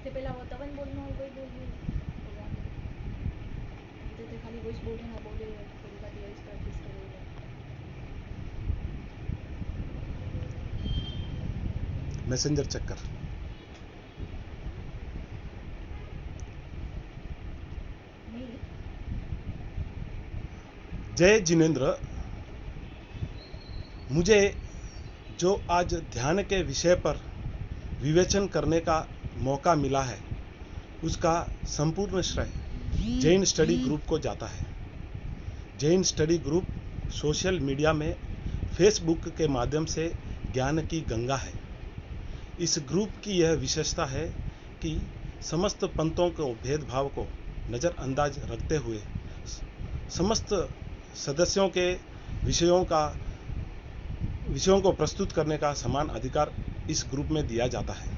તે પેલા તવન બોલનો હોય કોઈ બોલ तो खाली वॉइस बोले ना बोले कभी कभी वॉइस प्रैक्टिस करेगा मैसेंजर चेक कर। जय जिनेंद्र, मुझे जो आज ध्यान के विषय पर विवेचन करने का मौका मिला है उसका संपूर्ण श्रेय जैन स्टडी ग्रुप को जाता है। Jain study group social media में फेसबुक के माध्यम से ज्ञान की गंगा है। इस ग्रुप की यह विशेषता है कि समस्त पंथों को भेदभाव को नज़रअंदाज रखते हुए समस्त सदस्यों के विषयों को प्रस्तुत करने का समान अधिकार इस ग्रुप में दिया जाता है।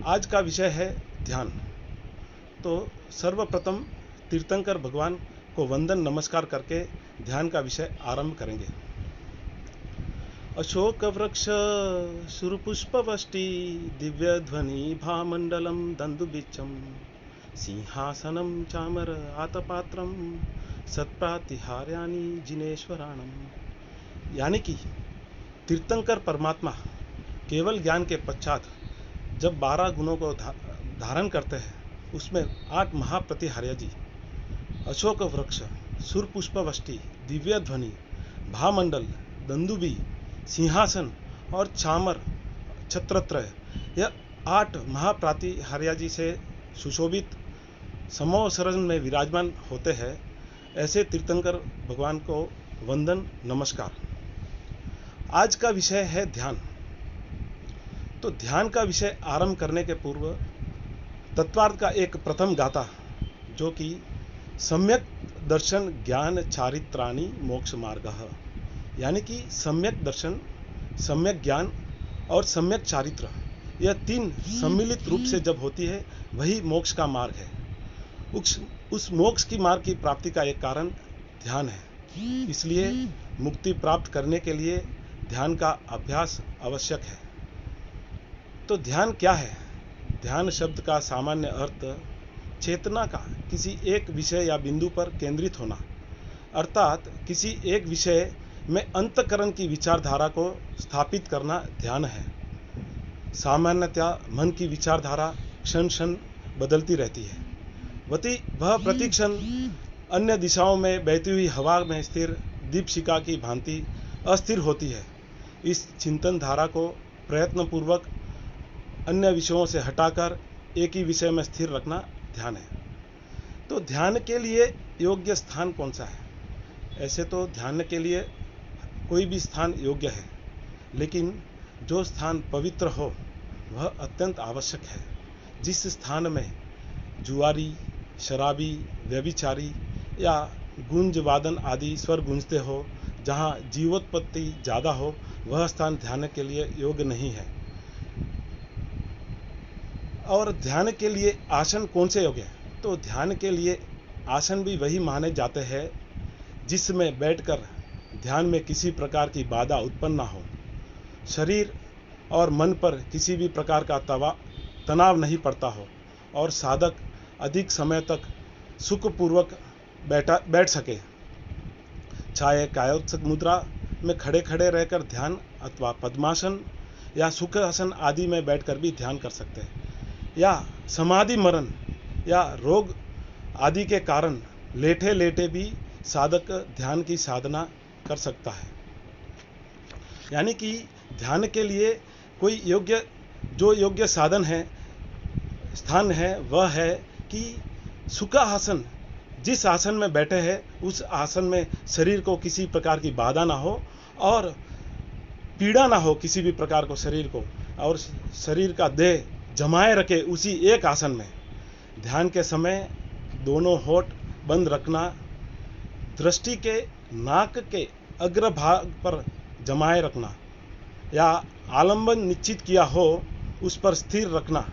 आज का विषय है ध्यान। तो सर्वप्रथम तीर्थंकर भगवान को वंदन नमस्कार करके ध्यान का विषय आरंभ करेंगे। अशोक वृक्ष सुरपुष्पवष्टि दिव्य ध्वनि भामंडलम दंदुबिच्चम सिंहासनम चामर आतपात्रम सत्प्रातिहार्यानि जिनेश्वराणम। यानी कि तीर्थंकर परमात्मा केवल ज्ञान के पश्चात जब 12 गुणों को धारण करते हैं उसमें 8 महाप्रतिहार्य जी अशोक वृक्ष सुरपुष्पवष्टि दिव्य ध्वनि भामंडल दंदुबी सिंहासन और चामर छत्रत्रय यह 8 महाप्रातिहार्य जी से सुशोभित समोसरण में विराजमान होते हैं। ऐसे तीर्थंकर भगवान को वंदन नमस्कार। आज का विषय है ध्यान। तो ध्यान का विषय आरंभ करने के पूर्व तत्वार्थ का एक प्रथम गाथा जो कि सम्यक दर्शन ज्ञान चारित्राणि मोक्ष मार्गः, यानी कि सम्यक दर्शन, सम्यक ज्ञान और सम्यक चारित्र यह 3 सम्मिलित रूप से जब होती है वही मोक्ष का मार्ग है। उस मोक्ष की मार्ग की प्राप्ति का एक कारण ध्यान है। इसलिए मुक्ति प्राप्त करने के लिए ध्यान का अभ्यास आवश्यक है। तो ध्यान क्या है? ध्यान शब्द का सामान्य अर्थ चेतना का किसी एक विषय या बिंदु पर केंद्रित होना, अर्थात किसी एक विषय में अंतःकरण की विचारधारा को स्थापित करना ध्यान है। सामान्यतया मन की विचारधारा क्षण क्षण बदलती रहती है। वह प्रतिक्षण अन्य दिशाओं में बहती हुई हवा में स्थिर दीपशिखा की भांति अस्थिर होती है। इस चिंतन धारा को प्रयत्नपूर्वक अन्य विषयों से हटाकर एक ही विषय में स्थिर रखना ध्यान है। तो ध्यान के लिए योग्य स्थान कौन सा है? ऐसे तो ध्यान के लिए कोई भी स्थान योग्य है, लेकिन जो स्थान पवित्र हो वह अत्यंत आवश्यक है। जिस स्थान में जुआरी, शराबी, व्यभिचारी या गुंज वादन आदि स्वर गूंजते हो, जहाँ जीवोत्पत्ति ज़्यादा हो, वह स्थान ध्यान के लिए योग्य नहीं है। और ध्यान के लिए आसन कौन से योग्य है? तो ध्यान के लिए आसन भी वही माने जाते हैं जिसमें बैठकर ध्यान में किसी प्रकार की बाधा उत्पन्न ना हो, शरीर और मन पर किसी भी प्रकार का तनाव नहीं पड़ता हो और साधक अधिक समय तक सुखपूर्वक बैठ सके। चाहे कायोत्सक मुद्रा में खड़े खड़े रहकर ध्यान अथवा पद्मासन या सुखासन आदि में बैठकर भी ध्यान कर सकते हैं, या समाधि मरण या रोग आदि के कारण लेटे लेटे भी साधक ध्यान की साधना कर सकता है। यानी कि ध्यान के लिए कोई योग्य साधन है, स्थान है, वह है कि सुखासन, जिस आसन में बैठे हैं उस आसन में शरीर को किसी प्रकार की बाधा ना हो और पीड़ा ना हो किसी भी प्रकार को शरीर को, और शरीर का देह जमाए रखे उसी एक आसन में। ध्यान के समय दोनों होठ बंद रखना, दृष्टि के नाक के अग्रभाग पर जमाए रखना या आलंबन निश्चित किया हो उस पर स्थिर रखना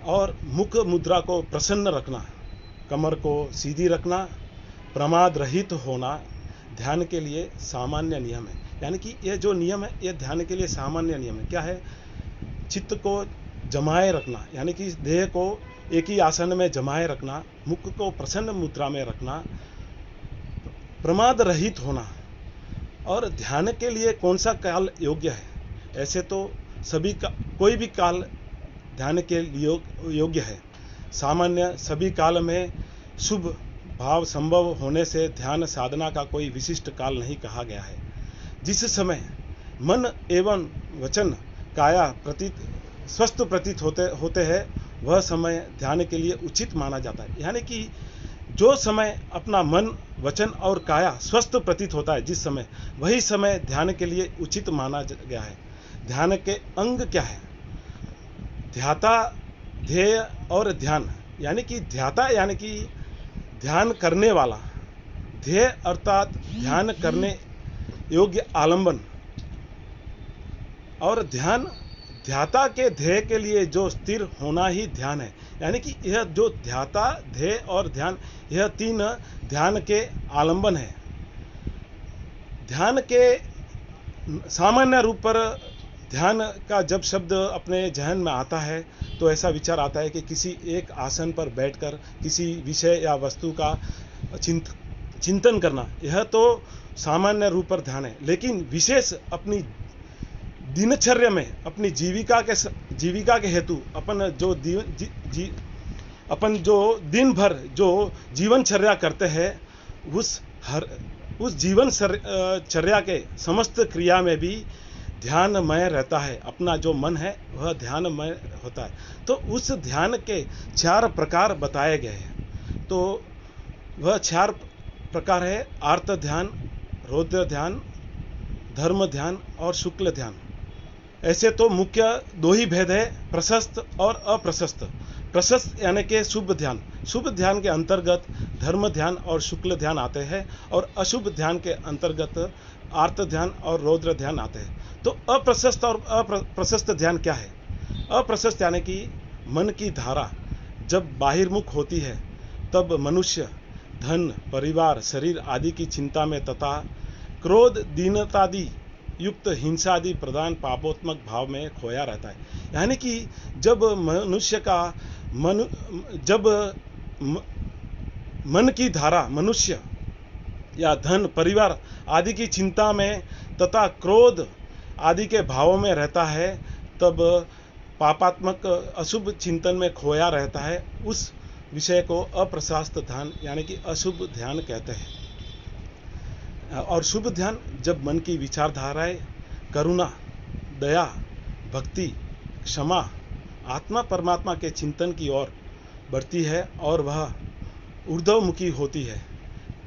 और मुख मुद्रा को प्रसन्न रखना, कमर को सीधी रखना, प्रमाद रहित होना ध्यान के लिए सामान्य नियम है। यानी कि यह जो नियम है यह ध्यान के लिए सामान्य नियम है। क्या है? चित्त को जमाए रखना, यानी कि देह को एक ही आसन में जमाए रखना, मुख को प्रसन्न मुद्रा में रखना, प्रमाद रहित होना। और ध्यान के लिए कौन सा काल योग्य है? ऐसे तो सभी का कोई भी काल ध्यान के लिए योग्य है। सामान्य सभी काल में शुभ भाव संभव होने से ध्यान साधना का कोई विशिष्ट काल नहीं कहा गया है। जिस समय मन एवं वचन काया स्वस्थ प्रतीत होते हैं वह समय ध्यान के लिए उचित माना जाता है। यानी कि जो समय अपना मन वचन और काया स्वस्थ प्रतीत होता है, जिस समय, वही समय ध्यान के लिए उचित माना गया है। ध्यान के अंग क्या है? ध्याता, ध्येय और ध्यान। यानी कि ध्याता यानी कि ध्यान करने वाला, ध्येय अर्थात ध्यान करने योग्य आलंबन, और ध्यान ध्याता के ध्येय के लिए जो स्थिर होना ही ध्यान है। यानी कि यह जो ध्याता, ध्येय और ध्यान, यह तीन ध्यान के आलंबन है। ध्यान के सामान्य रूप पर ध्यान का जब शब्द अपने जहन में आता है तो ऐसा विचार आता है कि किसी एक आसन पर बैठकर किसी विषय या वस्तु का चिंतन करना, यह तो सामान्य रूप पर ध्यान है। लेकिन विशेष अपनी दिनचर्या में, अपनी जीविका के हेतु अपन जो दिन भर जो जीवनचर्या करते हैं, उस जीवनचर्या के समस्त क्रिया में भी ध्यानमय रहता है। अपना जो मन है वह ध्यानमय होता है। तो उस ध्यान के 4 प्रकार बताए गए हैं। तो वह 4 प्रकार है: आर्त ध्यान, रौद्र ध्यान, धर्म ध्यान और शुक्ल ध्यान। ऐसे तो मुख्य 2 ही भेद है, प्रशस्त और अप्रशस्त। प्रशस्त यानी कि शुभ ध्यान, शुभ ध्यान के अंतर्गत धर्म ध्यान और शुक्ल ध्यान आते हैं, और अशुभ ध्यान के अंतर्गत आर्त ध्यान और रौद्र ध्यान आते हैं। तो अप्रशस्त और अप्रशस्त ध्यान क्या है? अप्रशस्त यानी कि मन की धारा जब बाहिर्मुख होती है तब मनुष्य धन, परिवार, शरीर आदि की चिंता में तथा क्रोध, दीनतादि युक्त हिंसा आदि प्रधान पापोत्मक भाव में खोया रहता है। यानी कि जब मनुष्य का मन की धारा मनुष्य या धन, परिवार आदि की चिंता में तथा क्रोध आदि के भावों में रहता है, तब पापात्मक अशुभ चिंतन में खोया रहता है। उस विषय को अप्रशस्त ध्यान यानी कि अशुभ ध्यान कहते हैं। और शुभ ध्यान जब मन की विचारधाराएं करुणा, दया, भक्ति, क्षमा, आत्मा परमात्मा के चिंतन की ओर बढ़ती है और वह ऊर्ध्वमुखी होती है।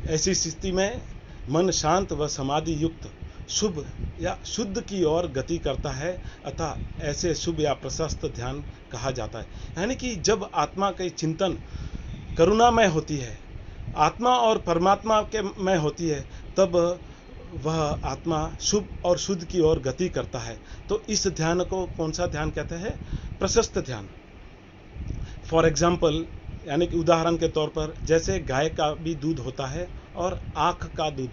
ऐसी स्थिति में मन शांत व समाधि युक्त शुभ या शुद्ध की ओर गति करता है, अतः ऐसे शुभ या प्रशस्त ध्यान कहा जाता है। यानी कि जब आत्मा के चिंतन करुणामय होती है, आत्मा और परमात्मा के में होती है, तब वह आत्मा शुभ और शुद्ध की ओर गति करता है। तो इस ध्यान को कौन सा ध्यान कहते हैं? प्रशस्त ध्यान। फॉर एग्जाम्पल, यानी कि उदाहरण के तौर पर, जैसे गाय का भी दूध होता है और आँख का दूध,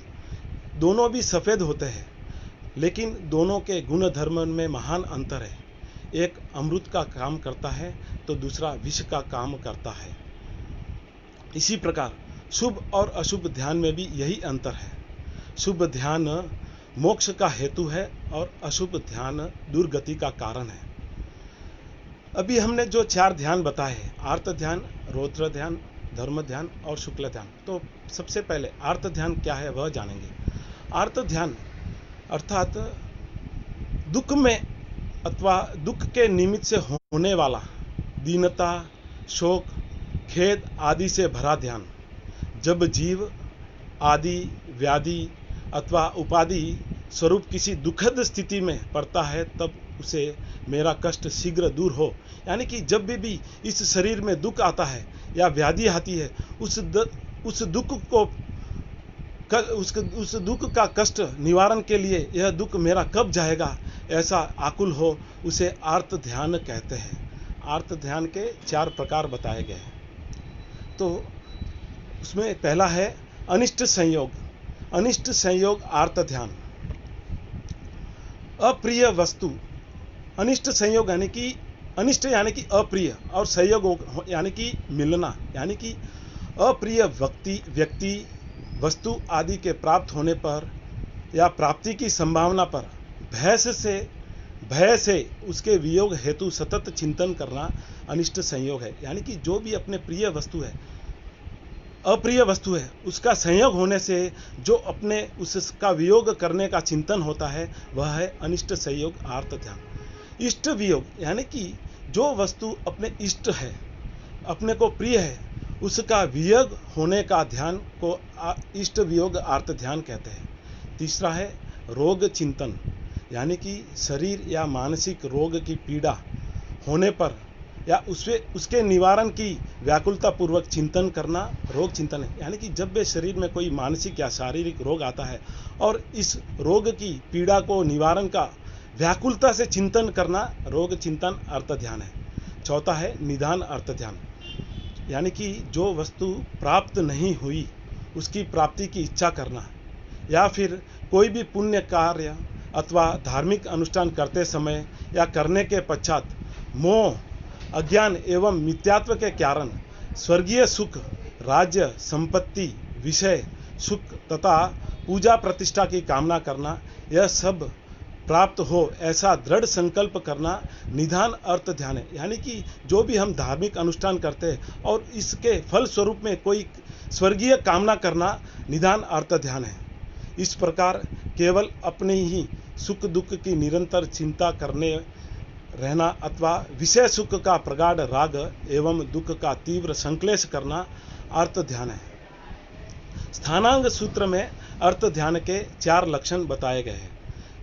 दोनों भी सफ़ेद होते हैं, लेकिन दोनों के गुण धर्म में महान अंतर है। एक अमृत का काम करता है तो दूसरा विष का काम करता है। इसी प्रकार शुभ और अशुभ ध्यान में भी यही अंतर है। शुभ ध्यान मोक्ष का हेतु है और अशुभ ध्यान दुर्गति का कारण है। अभी हमने जो 4 ध्यान बताए, आर्त ध्यान, रौद्र ध्यान, धर्म ध्यान और शुक्ल ध्यान, तो सबसे पहले आर्त ध्यान क्या है वह जानेंगे। आर्त ध्यान अर्थात दुख में अथवा दुख के निमित्त से होने वाला दीनता, शोक, खेद आदि से भरा ध्यान। जब जीव आदि व्याधि अथवा उपाधि स्वरूप किसी दुखद स्थिति में पड़ता है, तब उसे मेरा कष्ट शीघ्र दूर हो, यानी कि जब भी इस शरीर में दुख आता है या व्याधि आती है, उस दुख का कष्ट निवारण के लिए यह दुख मेरा कब जाएगा, ऐसा आकुल हो, उसे आर्त ध्यान कहते हैं। आर्त ध्यान के 4 प्रकार बताए गए हैं। तो उसमें पहला है अनिष्ट संयोग। अनिष्ट संयोग आर्त ध्यान। अप्रिय वस्तु, अनिष्ट संयोग यानी कि अनिष्ट यानी कि अप्रिय, और संयोग यानी कि मिलना, यानी कि अप्रिय व्यक्ति वस्तु आदि के प्राप्त होने पर या प्राप्ति की संभावना पर भय से उसके वियोग हेतु सतत चिंतन करना अनिष्ट संयोग है। यानी कि जो भी अपने प्रिय वस्तु है, अप्रिय वस्तु है, उसका संयोग होने से जो अपने उसका वियोग करने का चिंतन होता है वह है अनिष्ट संयोग आर्त ध्यान। इष्ट वियोग यानी कि जो वस्तु अपने इष्ट है, अपने को प्रिय है, उसका वियोग होने का ध्यान को इष्ट वियोग आर्त ध्यान कहते हैं। तीसरा है रोग चिंतन, यानी कि शरीर या मानसिक रोग की पीड़ा होने पर या उसके निवारण की व्याकुलता पूर्वक चिंतन करना रोग चिंतन है। यानी कि जब भी शरीर में कोई मानसिक या शारीरिक रोग आता है और इस रोग की पीड़ा को निवारण का व्याकुलता से चिंतन करना रोग चिंतन अर्थ ध्यान है। चौथा है निधान अर्थ ध्यान, यानी कि जो वस्तु प्राप्त नहीं हुई उसकी प्राप्ति की इच्छा करना, या फिर कोई भी पुण्य कार्य अथवा धार्मिक अनुष्ठान करते समय या करने के पश्चात मोह, अज्ञान एवं मिथ्यात्व के कारण स्वर्गीय सुख, राज्य, संपत्ति, विषय सुख तथा पूजा प्रतिष्ठा की कामना करना, यह सब प्राप्त हो ऐसा दृढ़ संकल्प करना निधान अर्थ ध्यान है। यानी कि जो भी हम धार्मिक अनुष्ठान करते हैं और इसके फल स्वरूप में कोई स्वर्गीय कामना करना निधान अर्थ ध्यान है। इस प्रकार केवल अपने ही सुख दुख की निरंतर चिंता करने रहना अथवा विषय सुख का प्रगाढ़ राग एवं दुख का तीव्र संक्लेश करना अर्थ ध्यान है। स्थानांग सूत्र में अर्थ ध्यान के 4 लक्षण बताए गए हैं।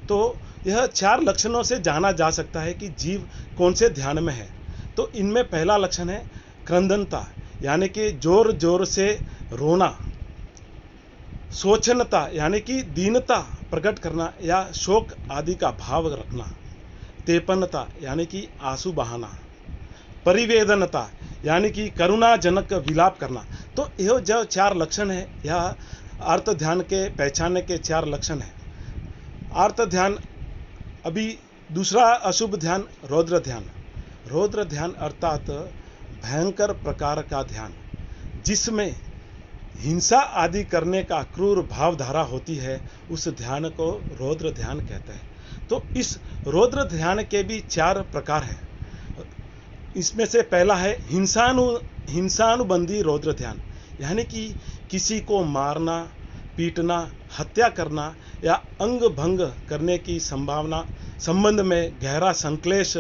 तो यह 4 लक्षणों से जाना जा सकता है कि जीव कौन से ध्यान में है। तो इनमें पहला लक्षण है क्रंदनता, यानी कि जोर जोर से रोना, शोचनता यानी कि दीनता प्रकट करना या शोक आदि का भाव रखना, तेपनता यानी कि आंसू बहाना, परिवेदनता यानी कि करुणाजनक विलाप करना। तो यह जो 4 लक्षण है, यह अर्थ ध्यान के पहचानने के 4 लक्षण है। अर्थ ध्यान। अभी दूसरा अशुभ ध्यान रौद्र ध्यान। रौद्र ध्यान अर्थात भयंकर प्रकार का ध्यान, जिसमें हिंसा आदि करने का क्रूर भावधारा होती है, उस ध्यान को रौद्र ध्यान कहते हैं। तो इस रौद्र ध्यान के भी 4 प्रकार हैं। इसमें से पहला है हिंसानुबंधी रौद्र ध्यान, यानी कि किसी को मारना, पीटना, हत्या करना या अंग भंग करने की संबंध में गहरा संक्लेश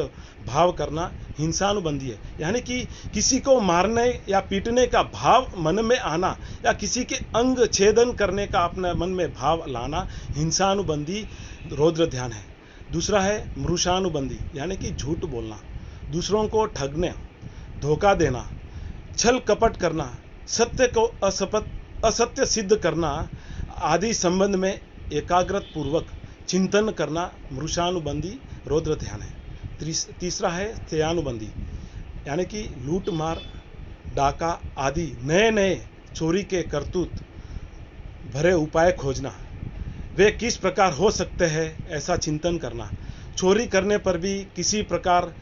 भाव करना हिंसानुबंधी है। यानी कि किसी को मारने या पीटने का भाव मन में आना या किसी के अंग छेदन करने का अपने मन में भाव लाना हिंसानुबंधी रौद्र ध्यान है। दूसरा है मृषानुबंधी, यानी कि झूठ बोलना, दूसरों को ठगने, धोखा देना, छल कपट करना, सत्य को असत्य सिद्ध करना आदि संबंध में एकाग्रत पूर्वक चिंतन करना मृषानुबंधी रौद्र ध्यान है। तीसरा है स्थेयानुबंधी, यानी कि लूट मार, डाका आदि नए चोरी के करतूत भरे उपाय खोजना, वे किस प्रकार हो सकते हैं ऐसा चिंतन करना, चोरी करने पर भी किसी प्रकार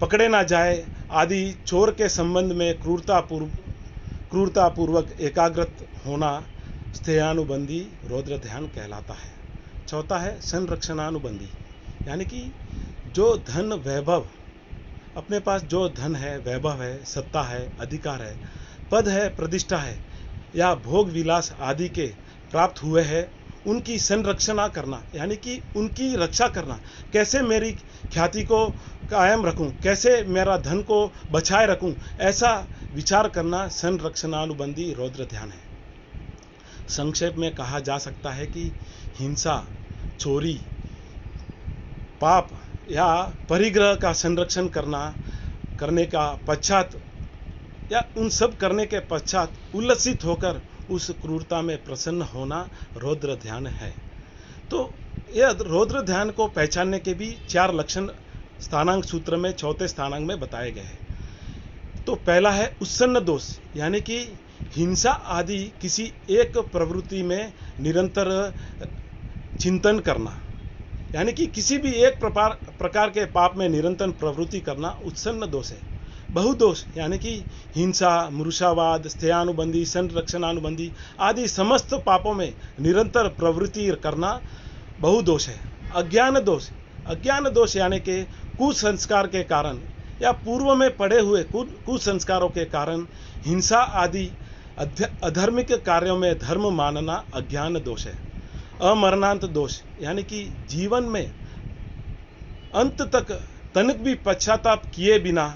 पकड़े ना जाए आदि चोर के संबंध में क्रूरता पूर्वक एकाग्रत होना स्थेयानुबंधी रौद्र ध्यान कहलाता है। चौथा है संरक्षणानुबंधी, यानी कि जो धन वैभव, अपने पास जो धन है, वैभव है, सत्ता है, अधिकार है, पद है, प्रतिष्ठा है या भोग विलास आदि के प्राप्त हुए हैं, उनकी संरक्षणा करना, यानी कि उनकी रक्षा करना। कैसे मेरी ख्याति को कायम रखूं, कैसे मेरा धन को बचाए रखूं, ऐसा विचार करना संरक्षणानुबंधी रौद्र ध्यान है। संक्षेप में कहा जा सकता है कि हिंसा, चोरी, पाप या परिग्रह का संरक्षण करने का पश्चात या उन सब करने के पश्चात उल्लसित होकर उस क्रूरता में प्रसन्न होना रौद्र ध्यान है। तो यह रौद्र ध्यान को पहचानने के भी 4 लक्षण स्थानांग सूत्र में 4थे स्थानांग में बताए गए हैं। तो पहला है उत्सन्न दोष, यानी कि हिंसा आदि किसी एक प्रवृत्ति में निरंतर चिंतन करना, यानी कि किसी भी एक प्रकार के पाप में निरंतर प्रवृत्ति करना उत्सन्न दोष है। बहुदोष यानी कि हिंसा, मृषावाद, स्थेयानुबंधी, संरक्षणानुबंधी आदि समस्त पापों में निरंतर प्रवृत्ति करना बहुदोष है। अज्ञान दोष यानी कि कुसंस्कार के कारण या पूर्व में पड़े हुए कुसंस्कारों के कारण हिंसा आदि अधर्मिक कार्यों में धर्म मानना अज्ञान दोष है। अमरणांत दोष यानी कि जीवन में अंत तक तनिक भी पश्चाताप किए बिना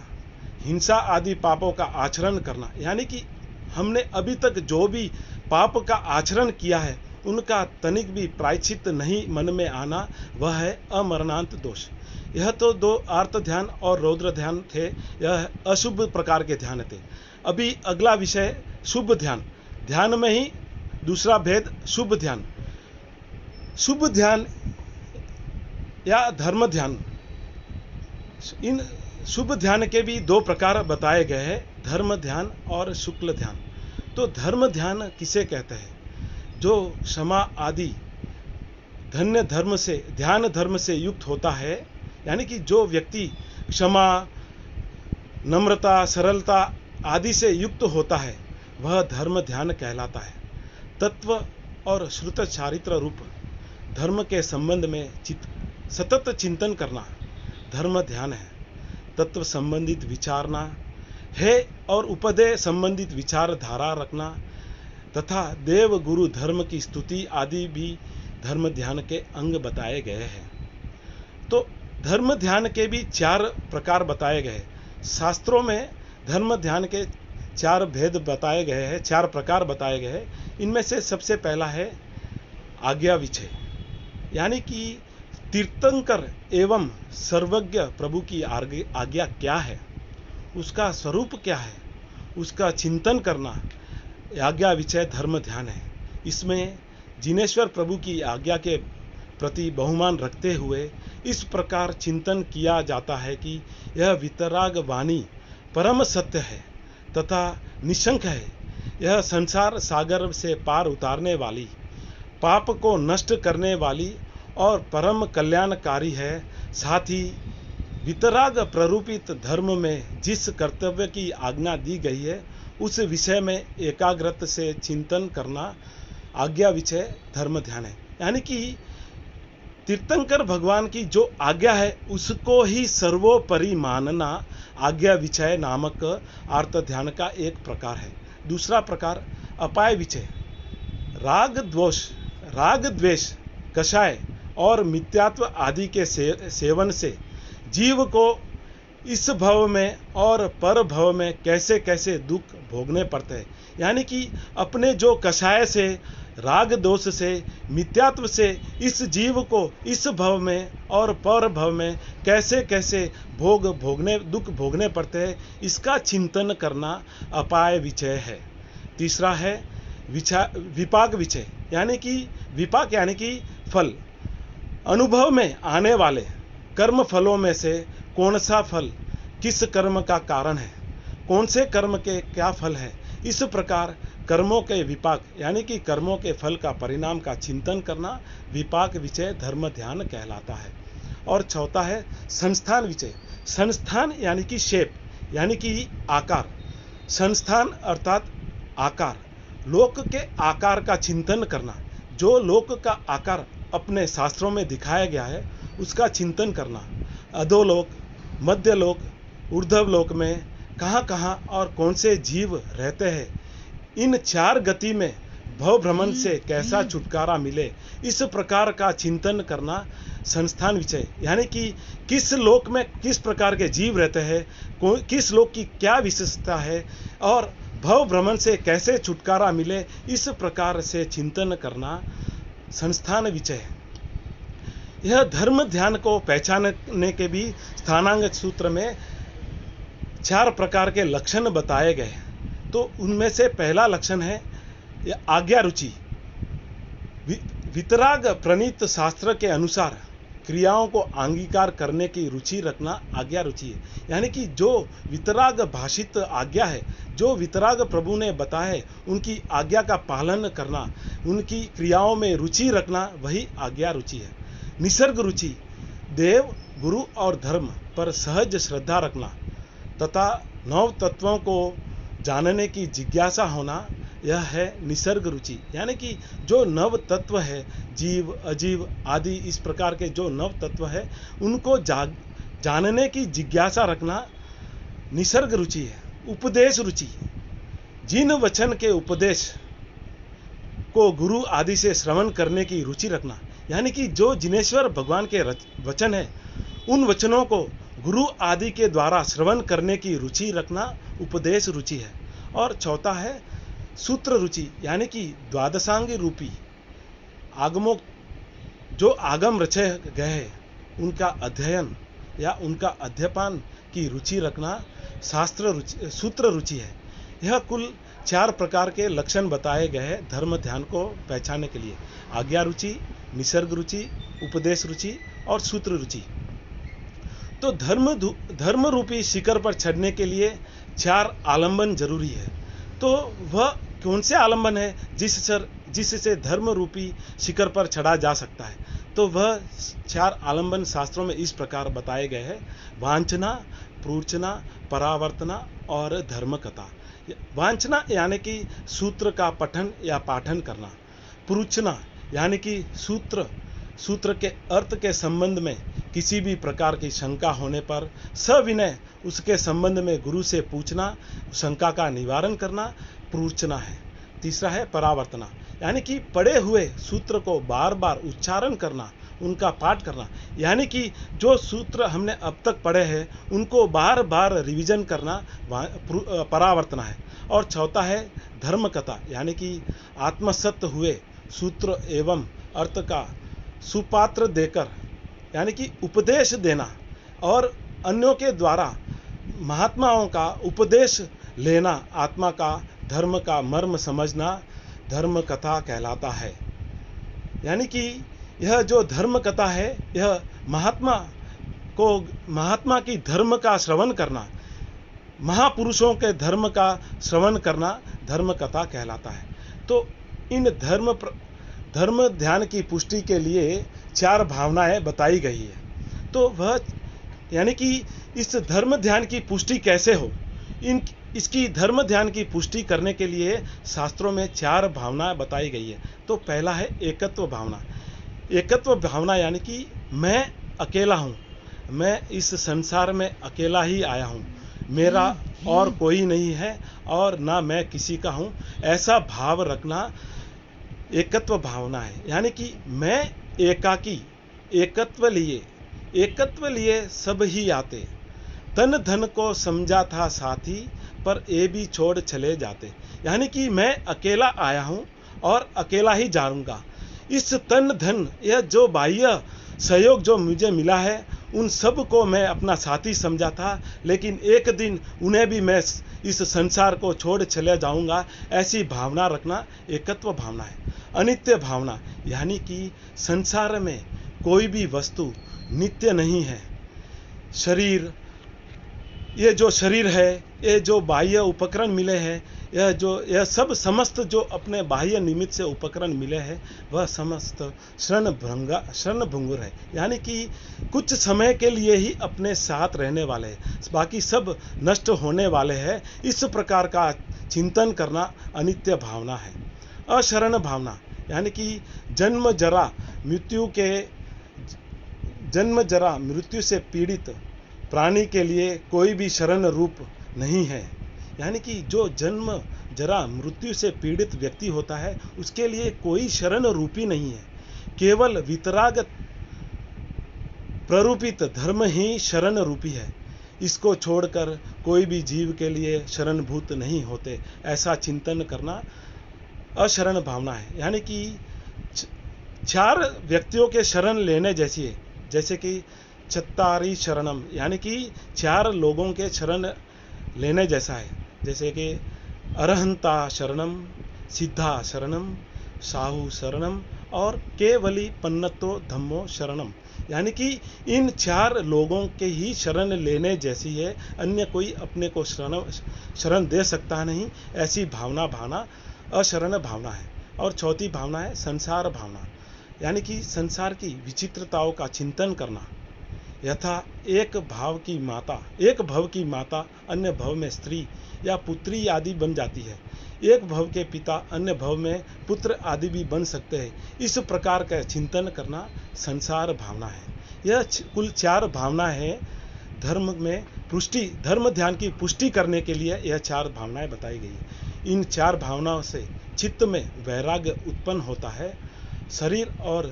हिंसा आदि पापों का आचरण करना, यानी कि हमने अभी तक जो भी पाप का आचरण किया है उनका तनिक भी प्रायश्चित नहीं मन में आना, वह है अमरणांत दोष। यह तो दो आर्त ध्यान और रौद्र ध्यान थे, यह अशुभ प्रकार के ध्यान थे। अभी अगला विषय शुभ ध्यान। ध्यान में ही दूसरा भेद शुभ ध्यान। शुभ ध्यान या धर्म ध्यान, इन शुभ ध्यान के भी दो प्रकार बताए गए हैं, धर्म ध्यान और शुक्ल ध्यान। तो धर्म ध्यान किसे कहते हैं? जो क्षमा आदि धन्य धर्म से, ध्यान धर्म से युक्त होता है, यानी कि जो व्यक्ति क्षमा, नम्रता, सरलता आदि से युक्त होता है वह धर्म ध्यान कहलाता है। तत्व और श्रुत चारित्र रूप धर्म के संबंध में सतत चिंतन करना धर्म ध्यान है। तत्व संबंधित विचारना है और उपदेश संबंधित विचारधारा रखना तथा देव गुरु धर्म की स्तुति आदि भी धर्म ध्यान के अंग बताए गए हैं। तो धर्म ध्यान के भी 4 प्रकार बताए गए। शास्त्रों में धर्म ध्यान के 4 भेद बताए गए हैं, 4 प्रकार बताए गए हैं। इनमें से सबसे पहला है आज्ञा विचय, यानी कि तीर्थंकर एवं सर्वज्ञ प्रभु की आज्ञा क्या है, उसका स्वरूप क्या है, उसका चिंतन करना आज्ञा विचय धर्म ध्यान है। इसमें जिनेश्वर प्रभु की आज्ञा के प्रति बहुमान रखते हुए इस प्रकार चिंतन किया जाता है कि यह वितराग वाणी परम सत्य है तथा निशंक है। यह संसार सागर से पार उतारने वाली, पाप को नष्ट करने वाली और परम कल्याणकारी है। साथ ही वितराग प्ररूपित धर्म में जिस कर्तव्य की आज्ञा दी गई है उस विषय में एकाग्रत से चिंतन करना आज्ञा विचय धर्म ध्यान है। यानी कि तीर्थंकर भगवान की जो आज्ञा है उसको ही सर्वोपरि मानना आज्ञा विचय नामक आर्त ध्यान का एक प्रकार है। दूसरा प्रकार अपाय विचय, राग द्वेष, कषाय और मिथ्यात्व आदि के सेवन से जीव को इस भव में और पर भव में कैसे कैसे दुख भोगने पड़ते हैं। यानी कि अपने जो कषाय से, राग दोष से, मिथ्यात्व से इस जीव को इस भव में और पर भव में कैसे कैसे दुख भोगने पड़ते हैं, इसका चिंतन करना अपाय विचय है। तीसरा है विपाक विचय, यानी कि विपाक यानी कि फल, अनुभव में आने वाले कर्म फलों में से कौन सा फल किस कर्म का कारण है, कौन से कर्म के क्या फल है, इस प्रकार कर्मों के विपाक यानी कि कर्मों के फल का परिणाम का चिंतन करना विपाक विचय धर्म ध्यान कहलाता है। और चौथा है संस्थान विचय। संस्थान यानी कि शेप, यानी कि आकार। संस्थान अर्थात आकार, लोक के आकार का चिंतन करना। जो लोक का आकार अपने शास्त्रों में दिखाया गया है उसका चिंतन करना। अधोलोक, मध्यलोक, ऊर्ध्वलोक में कहाँ कहाँ और कौन से जीव रहते हैं, इन 4 गति में भव भ्रमण से कैसा छुटकारा मिले, इस प्रकार का चिंतन करना संस्थान विचय। यानी कि किस लोक में किस प्रकार के जीव रहते हैं, किस लोक की क्या विशेषता है और भव भ्रमण से कैसे छुटकारा मिले, इस प्रकार से चिंतन करना संस्थान विचय है। यह धर्म ध्यान को पहचानने के भी स्थानांग सूत्र में 4 प्रकार के लक्षण बताए गए हैं। तो उनमें से पहला लक्षण है आज्ञा रुचि। वितराग प्रणीत शास्त्र के अनुसार क्रियाओं को अंगीकार करने की रुचि रखना आज्ञा रुचि है। यानी कि जो वितराग भाषित आज्ञा है, जो वितराग प्रभु ने बताया है, उनकी आज्ञा का पालन करना, उनकी क्रियाओं में रुचि रखना, वही आज्ञा रुचि है। निसर्ग रुचि, देव, गुरु और धर्म पर सहज श्रद्धा रखना तथा नव तत्वों को जानने की जिज्ञासा होना, यह है निसर्ग रुचि। यानी कि जो नव तत्व है, जीव, अजीव आदि इस प्रकार के जो नव तत्व है, उनको जानने की जिज्ञासा रखना निसर्ग रुचि है। उपदेश रुचि, जिन वचन के उपदेश को गुरु आदि से श्रवण करने की रुचि रखना, यानी कि जो जिनेश्वर भगवान के वचन है, उन वचनों को गुरु आदि के द्वारा श्रवण करने की रुचि रखना उपदेश रुचि है। और चौथा है सूत्र रुचि, यानी कि द्वादशांगी रूपी आगमों, जो आगम रचे गए हैं, उनका अध्ययन या उनका अध्ययन की रुचि रखना शास्त्र रुचि, सूत्र रुचि है। यह कुल 4 प्रकार के लक्षण बताए गए हैं धर्म ध्यान को पहचानने के लिए: आज्ञा रुचि, निसर्ग रुचि, उपदेश रुचि और सूत्र रुचि। तो धर्म रूपी शिखर पर चढ़ने के लिए 4 आलंबन जरूरी है। तो वह कौन से आलंबन है जिससे धर्म रूपी शिखर पर चढ़ा जा सकता है? तो वह 4 आलंबन शास्त्रों में इस प्रकार बताए गए हैं: वांछना, प्रूर्चना, परावर्तना और धर्म कथा। वांछना यानी कि सूत्र का पठन या पाठन करना। प्रूर्चना यानी कि सूत्र के अर्थ के संबंध में किसी भी प्रकार की शंका होने पर सविनय उसके संबंध में गुरु से पूछना, शंका का निवारण करना प्रूर्चना है। तीसरा है परावर्तना, यानी कि पढ़े हुए सूत्र को बार बार उच्चारण करना, उनका पाठ करना, यानी कि जो सूत्र हमने अब तक पढ़े हैं उनको बार बार रिवीजन करना परावर्तना है। और चौथा है धर्म कथा, यानी कि आत्मसत हुए सूत्र एवं अर्थ का सुपात्र देकर, यानी कि उपदेश देना और अन्यों के द्वारा महात्माओं का उपदेश लेना, आत्मा का धर्म का मर्म समझना धर्म कथा कहलाता है। यानी कि यह जो धर्म कथा है, यह महात्मा की धर्म का श्रवण करना, महापुरुषों के धर्म का श्रवण करना धर्म कथा कहलाता है। तो इन धर्म ध्यान की पुष्टि के लिए 4 भावनाएं बताई गई है। तो वह यानी कि इस धर्म ध्यान की पुष्टि कैसे हो, इसकी धर्म ध्यान की पुष्टि करने के लिए शास्त्रों में 4 भावनाएं बताई गई है। तो पहला है एकत्व भावना। एकत्व भावना यानी कि मैं अकेला हूँ, मैं इस संसार में अकेला ही आया हूँ, मेरा और कोई नहीं है और ना मैं किसी का हूँ, ऐसा भाव रखना एकत्व भावना है। यानी कि मैं एकाकी, एकत्व लिए सब ही आते, तन धन को समझा था साथी, पर ये भी छोड़ चले जाते। यानी कि मैं अकेला आया हूँ और अकेला ही जाऊंगा। इस तन धन, यह जो बाह्य सहयोग जो मुझे मिला है, उन सब को मैं अपना साथी समझा था, लेकिन एक दिन उन्हें भी मैं इस संसार को छोड़ चले जाऊंगा, ऐसी भावना रखना एकत्व भावना है। अनित्य भावना, यानी कि संसार में कोई भी वस्तु नित्य नहीं है। शरीर, ये जो शरीर है, ये जो बाह्य उपकरण मिले हैं, यह सब समस्त जो अपने बाह्य निमित्त से उपकरण मिले हैं, वह समस्त क्षणभंगुर है। यानी कि कुछ समय के लिए ही अपने साथ रहने वाले हैं, बाकी सब नष्ट होने वाले हैं। इस प्रकार का चिंतन करना अनित्य भावना है। अशरण भावना, यानी कि जन्म जरा मृत्यु से पीड़ित प्राणी के लिए कोई भी शरण रूप नहीं है। यानी कि जो जन्म जरा मृत्यु से पीड़ित व्यक्ति होता है, उसके लिए कोई शरण रूपी नहीं है। केवल वितराग प्ररूपित धर्म ही शरण रूपी है। इसको छोड़कर कोई भी जीव के लिए शरणभूत नहीं होते, ऐसा चिंतन करना अशरण भावना है। यानी कि 4 व्यक्तियों के शरण लेने जैसी है, जैसे कि चत्तारी शरणम, यानी कि 4 लोगों के शरण लेने जैसा है। जैसे कि अरहंता शरणम, सिद्धा शरणम, साहू शरणम और केवली पन्नतो धम्मो शरणम। यानी कि इन 4 लोगों के ही शरण लेने जैसी है, अन्य कोई अपने को शरण दे सकता नहीं, ऐसी भावना अशरण भावना है। और चौथी भावना है संसार भावना। यानी कि संसार की विचित्रताओं का चिंतन करना। यथा एक भव की माता अन्य भव में स्त्री या पुत्री आदि बन जाती है। एक भव के पिता अन्य भव में पुत्र आदि भी बन सकते हैं। इस प्रकार का चिंतन करना संसार भावना है। यह कुल 4 भावना है। धर्म ध्यान की पुष्टि करने के लिए यह 4 भावनाएं बताई गई है। इन 4 भावनाओं से चित्त में वैराग्य उत्पन्न होता है। शरीर और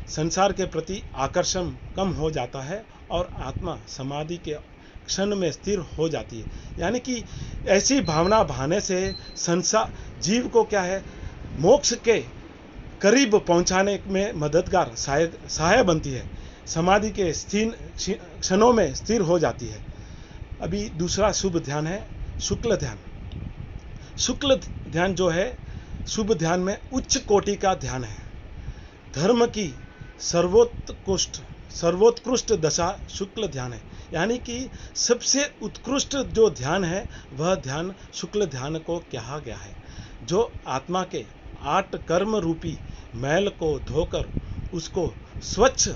संसार के प्रति आकर्षण कम हो जाता है और आत्मा समाधि के क्षण में स्थिर हो जाती है। यानी कि ऐसी भावना भाने से संसार जीव को क्या है, मोक्ष के करीब पहुंचाने में मददगार सहाय बनती है। समाधि के क्षणों में स्थिर हो जाती है। अभी दूसरा शुभ ध्यान है शुक्ल ध्यान। शुक्ल ध्यान जो है शुभ ध्यान में उच्च कोटि का ध्यान है। धर्म की सर्वोत्कृष्ट दशा शुक्ल ध्यान है। यानी कि सबसे उत्कृष्ट जो ध्यान है वह ध्यान शुक्ल ध्यान को कहा गया है। जो आत्मा के 8 कर्म रूपी मैल को धोकर उसको स्वच्छ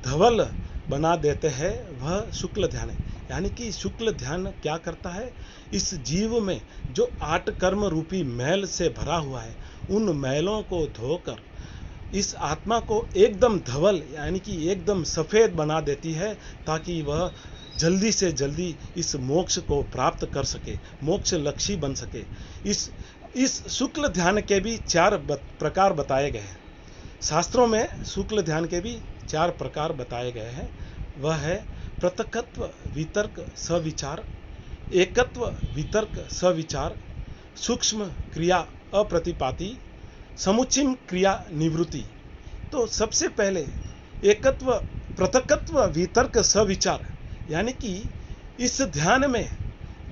धवल बना देते हैं वह शुक्ल ध्यान है। यानी कि शुक्ल ध्यान क्या करता है, इस जीव में जो 8 कर्म रूपी मैल से भरा हुआ है उन मैलों को धोकर इस आत्मा को एकदम धवल यानी कि एकदम सफेद बना देती है, ताकि वह जल्दी से जल्दी इस मोक्ष को प्राप्त कर सके, मोक्ष लक्ष्य बन सके। इस शुक्ल ध्यान के भी 4 प्रकार बताए गए हैं। शास्त्रों में शुक्ल ध्यान के भी 4 प्रकार बताए गए हैं। वह है पृथकत्व वितर्क सविचार, एकत्व वितर्क सविचार, सूक्ष्म क्रिया अप्रतिपाती, समुच्चय क्रिया निवृत्ति। तो सबसे पहले एकत्व पृथकत्व वितर्क सविचार, यानी कि इस ध्यान में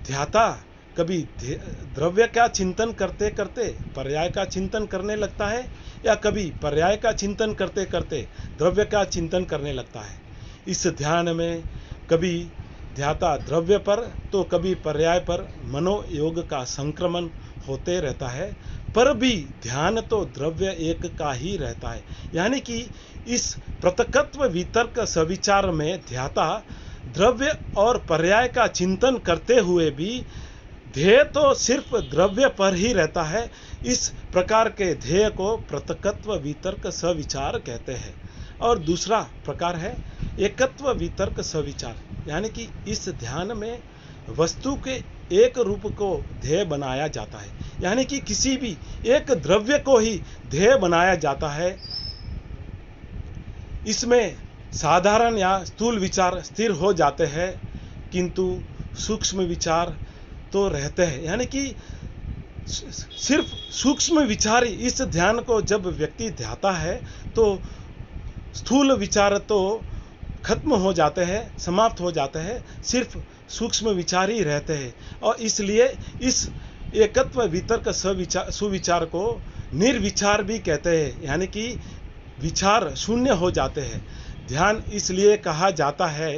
ध्याता कभी द्रव्य का चिंतन करते करते पर्याय का चिंतन करने लगता है, या कभी पर्याय का चिंतन करते करते द्रव्य का चिंतन करने लगता है। इस ध्यान में कभी ध्याता द्रव्य पर तो कभी पर्याय पर मनोयोग का संक्रमण होते रहता है, पर भी ध्यान तो द्रव्य एक का ही रहता है। यानी कि इस पृथकत्व वितर्क सविचार में ध्याता द्रव्य और पर्याय का चिंतन करते हुए भी ध्येय तो सिर्फ द्रव्य पर ही रहता है। इस प्रकार के ध्येय को पृथकत्व वितर्क सविचार कहते हैं। और दूसरा प्रकार है एकत्व वितर्क सविचार, यानी कि इस ध्यान में वस्तु के एक रूप को ध्येय बनाया जाता है। यानी कि किसी भी एक द्रव्य को ही ध्येय बनाया जाता है। इसमें साधारण या स्थूल विचार स्थिर हो जाते हैं, किंतु सूक्ष्म विचार तो रहते हैं। यानी कि सिर्फ सूक्ष्म विचार इस ध्यान को जब व्यक्ति ध्याता है तो स्थूल विचार तो खत्म हो जाते हैं, समाप्त हो जाते हैं, सिर्फ सूक्ष्म विचार ही रहते हैं। और इसलिए इस एकत्व वितर्क सुविचार को निर्विचार भी कहते हैं, यानी कि विचार शून्य हो जाते हैं। ध्यान इसलिए कहा जाता है,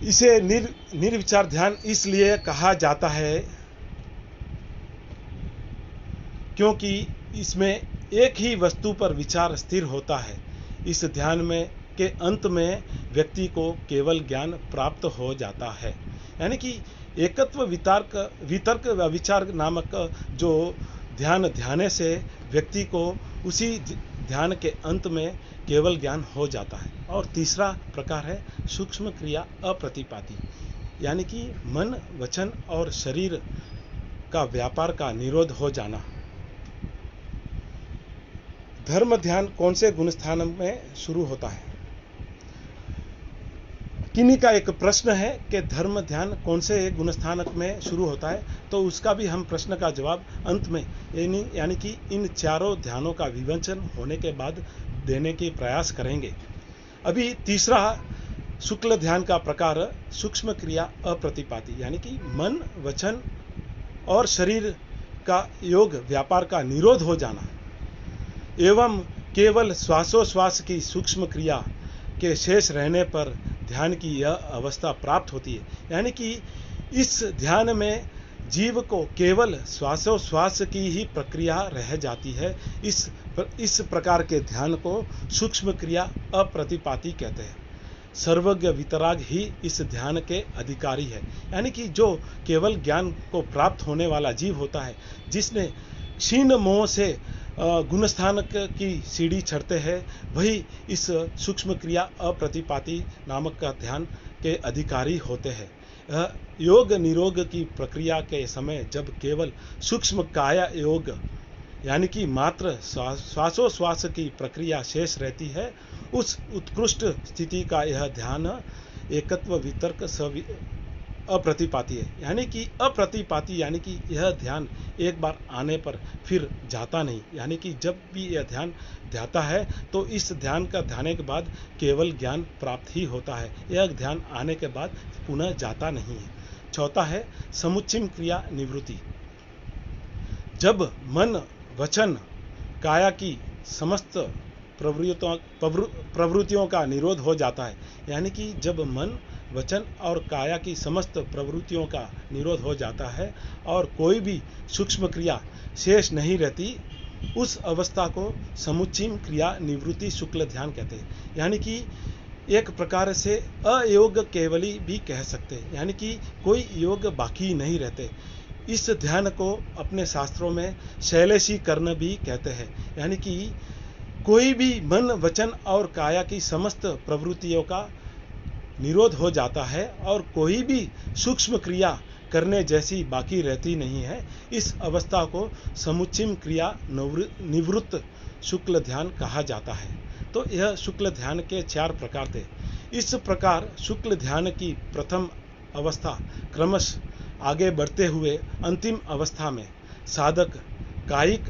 इसे निर्विचार ध्यान इसलिए कहा जाता है क्योंकि इसमें एक ही वस्तु पर विचार स्थिर होता है। इस ध्यान में के अंत में व्यक्ति को केवल ज्ञान प्राप्त हो जाता है। यानी कि एकत्व वितर्क विचार नामक जो ध्यान से व्यक्ति को उसी ध्यान के अंत में केवल ज्ञान हो जाता है। और तीसरा प्रकार है सूक्ष्म क्रिया अप्रतिपाती, यानी कि मन वचन और शरीर का व्यापार का निरोध हो जाना। धर्म ध्यान कौन से गुणस्थान में शुरू होता है? किन्हीं का एक प्रश्न है कि धर्म ध्यान कौन से गुणस्थान में शुरू होता है, तो उसका भी हम प्रश्न का जवाब अंत में यानी कि इन चारों ध्यानों का विवेचन होने के बाद देने की प्रयास करेंगे। अभी तीसरा शुक्ल ध्यान का प्रकार सूक्ष्म क्रिया अप्रतिपाती, यानी कि मन वचन और शरीर का योग व्यापार का निरोध हो जाना एवं केवल श्वासोश्वास की सूक्ष्म क्रिया के शेष रहने पर ध्यान की यह अवस्था प्राप्त होती है। यानी कि इस ध्यान में जीव को केवल श्वासोश्वास की ही प्रक्रिया रह जाती है। इस प्रकार के ध्यान को सूक्ष्म क्रिया अप्रतिपाती कहते हैं। सर्वज्ञ वितराग ही इस ध्यान के अधिकारी है, यानी कि जो केवल ज्ञान को प्राप्त होने वाला जीव होता है, जिसने क्षीण मोह से गुणस्थान की सीढ़ी चढ़ते हैं, वही इस सूक्ष्म क्रिया अप्रतिपाती नामक का ध्यान के अधिकारी होते हैं। योग निरोग की प्रक्रिया के समय जब केवल सूक्ष्म काया योग यानी कि मात्र श्वासोश्वास की प्रक्रिया शेष रहती है, उस उत्कृष्ट स्थिति का यह ध्यान एकत्व वितर्क अप्रतिपाती है। यानी कि अप्रतिपाती यानी कि यह ध्यान एक बार आने पर फिर जाता नहीं, यानी कि जब भी यह ध्यान ध्याता है तो इस ध्यान का ध्याने के बाद केवल ज्ञान प्राप्त ही होता है, यह ध्यान आने के बाद पुनः जाता नहीं है। चौथा है समुच्चय क्रिया निवृत्ति। जब मन वचन काया की समस्त प्रवृत्तियों का निरोध हो जाता है, यानी कि जब मन वचन और काया की समस्त प्रवृत्तियों का निरोध हो जाता है और कोई भी सूक्ष्म क्रिया शेष नहीं रहती, उस अवस्था को समुच्चय क्रिया निवृत्ति शुक्ल ध्यान कहते हैं। यानी कि एक प्रकार से अयोग केवली भी कह सकते हैं, यानी कि कोई योग बाकी नहीं रहते। इस ध्यान को अपने शास्त्रों में शैलेशीकरण भी कहते हैं, यानी कि कोई भी मन वचन और काया की समस्त प्रवृत्तियों का निरोध हो जाता है और कोई भी सूक्ष्म क्रिया करने जैसी बाकी रहती नहीं है। इस अवस्था को समुच्चय क्रिया निवृत्त शुक्ल ध्यान कहा जाता है। तो यह शुक्ल ध्यान के 4 प्रकार थे। इस प्रकार शुक्ल ध्यान की प्रथम अवस्था क्रमश आगे बढ़ते हुए अंतिम अवस्था में साधक कायिक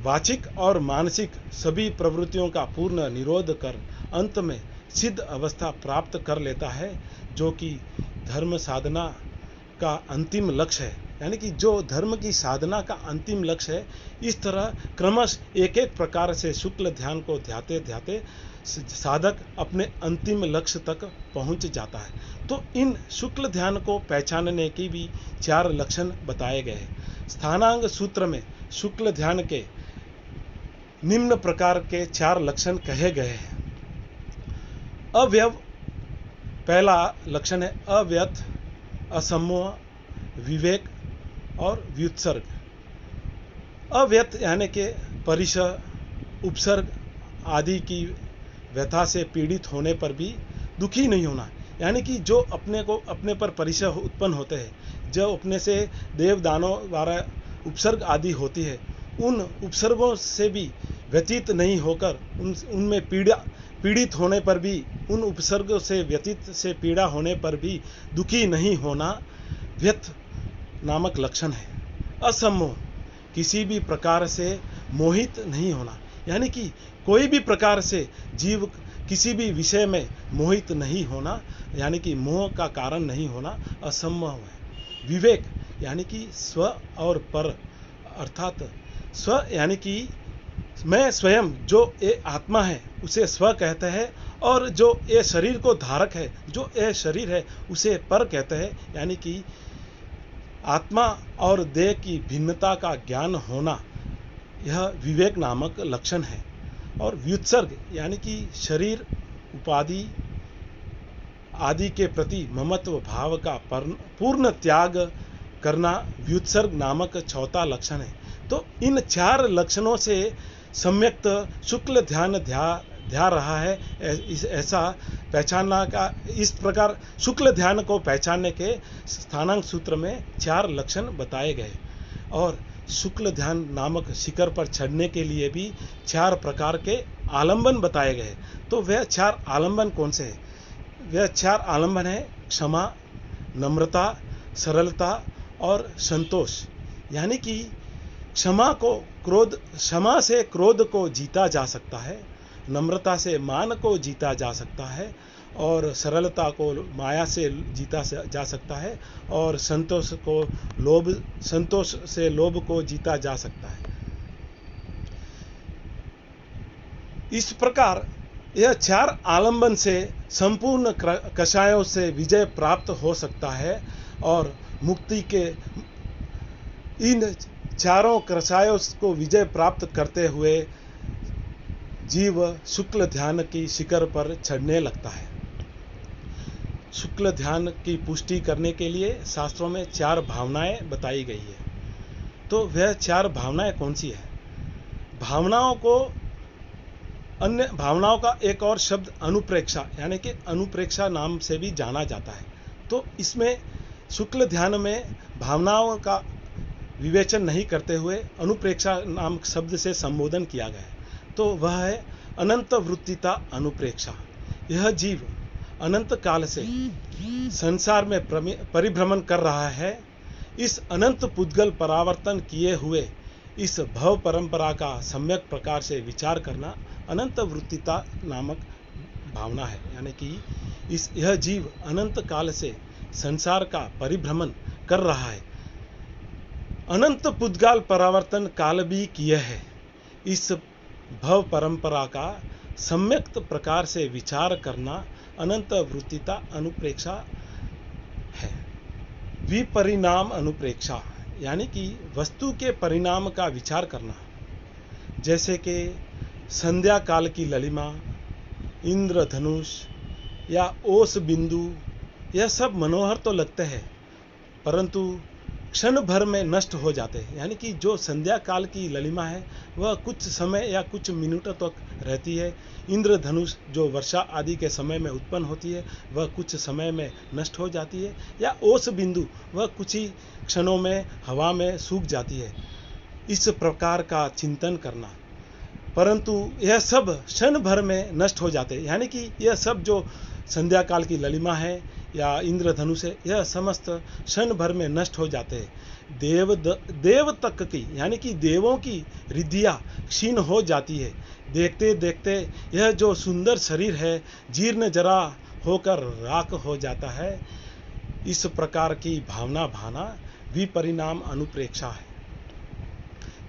वाचिक और मानसिक सभी प्रवृत्तियों का पूर्ण निरोध कर अंत में सिद्ध अवस्था प्राप्त कर लेता है, जो कि धर्म साधना का अंतिम लक्ष्य है। यानी कि जो धर्म की साधना का अंतिम लक्ष्य है, इस तरह क्रमश एक एक प्रकार से शुक्ल ध्यान को ध्याते ध्याते साधक अपने अंतिम लक्ष्य तक पहुंच जाता है। तो इन शुक्ल ध्यान को पहचानने की भी 4 लक्षण बताए गए हैं। स्थानांग सूत्र में शुक्ल ध्यान के निम्न प्रकार के 4 लक्षण कहे गए हैं। अव्यव पहला लक्षण है अव्यथ, असमोह, विवेक और व्युत्सर्ग। अव्यथ यानी कि परिसर, उपसर्ग आदि की व्यथा से पीड़ित होने पर भी दुखी नहीं होना, यानी कि जो अपने पर परिसर उत्पन्न होते हैं, जो अपने से देव दानों द्वारा उपसर्ग आदि होती है, उन उपसर्गों से भी व्यतीत नहीं होकर उनमें पीड़ित होने पर भी, उन उपसर्ग से व्यतीत से पीड़ा होने पर भी दुखी नहीं होना व्यथ नामक लक्षण है। असमोह, किसी भी प्रकार से मोहित नहीं होना, यानी कि कोई भी प्रकार से जीव किसी भी विषय में मोहित नहीं होना, यानी कि मोह का कारण नहीं होना, असमोह है। विवेक यानी कि स्व और पर, अर्थात स्व यानी कि मैं स्वयं, जो ये आत्मा है उसे स्व कहते हैं, और जो ये शरीर को धारक है, जो ये शरीर है, उसे पर कहते हैं। यानी कि आत्मा और देह की भिन्नता का ज्ञान होना, यह विवेक नामक लक्षण है। और व्युत्सर्ग यानी कि शरीर, उपाधि आदि के प्रति ममत्व भाव का पूर्ण त्याग करना वियुत्सर्ग नामक चौथा लक्षण है। तो इन 4 लक्षणों से सम्यक्त शुक्ल ध्यान ध्या रहा है, ऐसा पहचानना का, इस प्रकार शुक्ल ध्यान को पहचानने के स्थानांग सूत्र में 4 लक्षण बताए गए। और शुक्ल ध्यान नामक शिखर पर चढ़ने के लिए भी 4 प्रकार के आलंबन बताए गए। तो वह 4 आलंबन कौन से हैं? वह 4 आलंबन है क्षमा, नम्रता, सरलता और संतोष। यानी कि क्षमा से क्रोध को जीता जा सकता है, नम्रता से मान को जीता जा सकता है, और सरलता को माया से जीता जा सकता है, और संतोष से लोभ को जीता जा सकता है। इस प्रकार यह चार आलंबन से संपूर्ण कषायों से विजय प्राप्त हो सकता है और मुक्ति के इन चारों कषायों को विजय प्राप्त करते हुए जीव शुक्ल ध्यान की शिखर पर चढ़ने लगता है। शुक्ल ध्यान की पुष्टि करने के लिए शास्त्रों में 4 भावनाएं बताई गई है। तो वह 4 भावनाएं कौन सी है? अन्य भावनाओं का एक और शब्द अनुप्रेक्षा यानी कि अनुप्रेक्षा नाम से भी जाना जाता है। तो इसमें शुक्ल ध्यान में भावनाओं का विवेचन नहीं करते हुए अनुप्रेक्षा नाम शब्द से संबोधन किया गया है। तो वह है अनंत वृत्तिता अनुप्रेक्षा। यह जीव अनंत काल से संसार में परिभ्रमण कर रहा है। इस अनंत पुद्गल परावर्तन किए हुए इस भव परंपरा का सम्यक प्रकार से विचार करना अनंत वृत्तिता नामक भावना है। यानी कि यह जीव अनंत काल से संसार का परिभ्रमण कर रहा है, अनंत पुद्गल परावर्तन काल भी किए है। इस भव परंपरा का सम्यक प्रकार से विचार करना अनंत वृत्तिता अनुप्रेक्षा है। विपरिणाम अनुप्रेक्षा यानी कि वस्तु के परिणाम का विचार करना, जैसे कि संध्या काल की ललिमा, इंद्रधनुष या ओस बिंदु, यह सब मनोहर तो लगते हैं परंतु क्षण भर में नष्ट हो जाते हैं। यानी कि जो संध्या काल की ललिमा है वह कुछ समय या कुछ मिनटों तक रहती है। इंद्रधनुष जो वर्षा आदि के समय में उत्पन्न होती है वह कुछ समय में नष्ट हो जाती है, या ओस बिंदु वह कुछ ही क्षणों में हवा में सूख जाती है। इस प्रकार का चिंतन करना, परंतु यह सब क्षण भर में नष्ट हो जाते हैं। यानी कि यह सब जो संध्या काल की ललिमा है या इंद्रधनुष है, यह समस्त क्षण भर में नष्ट हो जाते हैं। देव तक की यानी कि देवों की रिद्धियाँ क्षीण हो जाती है। देखते देखते यह जो सुंदर शरीर है जीर्ण जरा होकर राख हो जाता है। इस प्रकार की भावना भाना विपरिणाम अनुप्रेक्षा है।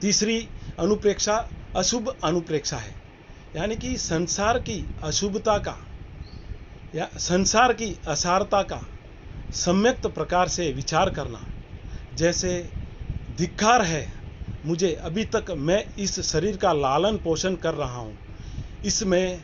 तीसरी अनुप्रेक्षा अशुभ अनुप्रेक्षा है। यानी कि संसार की अशुभता का या संसार की असारता का सम्यक प्रकार से विचार करना, जैसे धिक्कार है मुझे, अभी तक मैं इस शरीर का लालन पोषण कर रहा हूँ, इसमें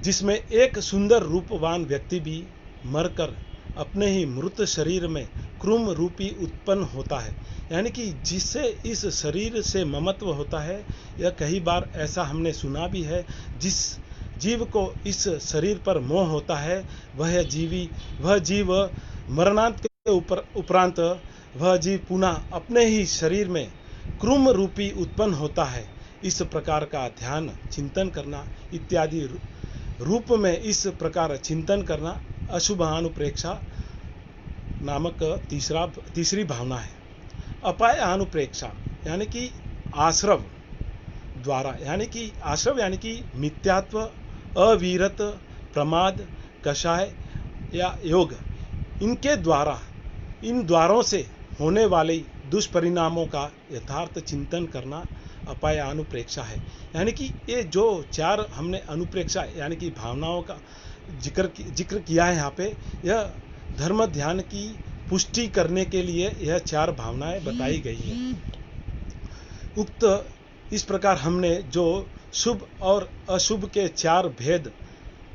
जिसमें एक सुंदर रूपवान व्यक्ति भी मरकर अपने ही मृत शरीर में क्रुम रूपी उत्पन्न होता है। यानी कि जिससे इस शरीर से ममत्व होता है, यह कई बार ऐसा हमने सुना भी है, जिस जीव को इस शरीर पर मोह होता है वह जीव मरणांत के उपरांत वह जीव पुनः अपने ही शरीर में क्रुम रूपी उत्पन्न होता है। इस प्रकार का ध्यान चिंतन करना इत्यादि रूप में इस प्रकार चिंतन करना अशुभानुप्रेक्षा नामक तीसरी भावना है। अपाय अनुप्रेक्षा यानी कि आश्रव द्वारा, यानी कि आश्रव यानी कि मिथ्यात्व, अवीरत, प्रमाद, कषाय या योग, इनके द्वारा इन द्वारों से होने वाले दुष्परिणामों का यथार्थ चिंतन करना अपाय अनुप्रेक्षा है। यानी कि ये जो 4 हमने अनुप्रेक्षा यानी कि भावनाओं का जिक्र किया है यहाँ पे, यह धर्म ध्यान की पुष्टि करने के लिए यह 4 भावनाएं बताई गई है। उक्त इस प्रकार हमने जो शुभ और अशुभ के 4 भेद,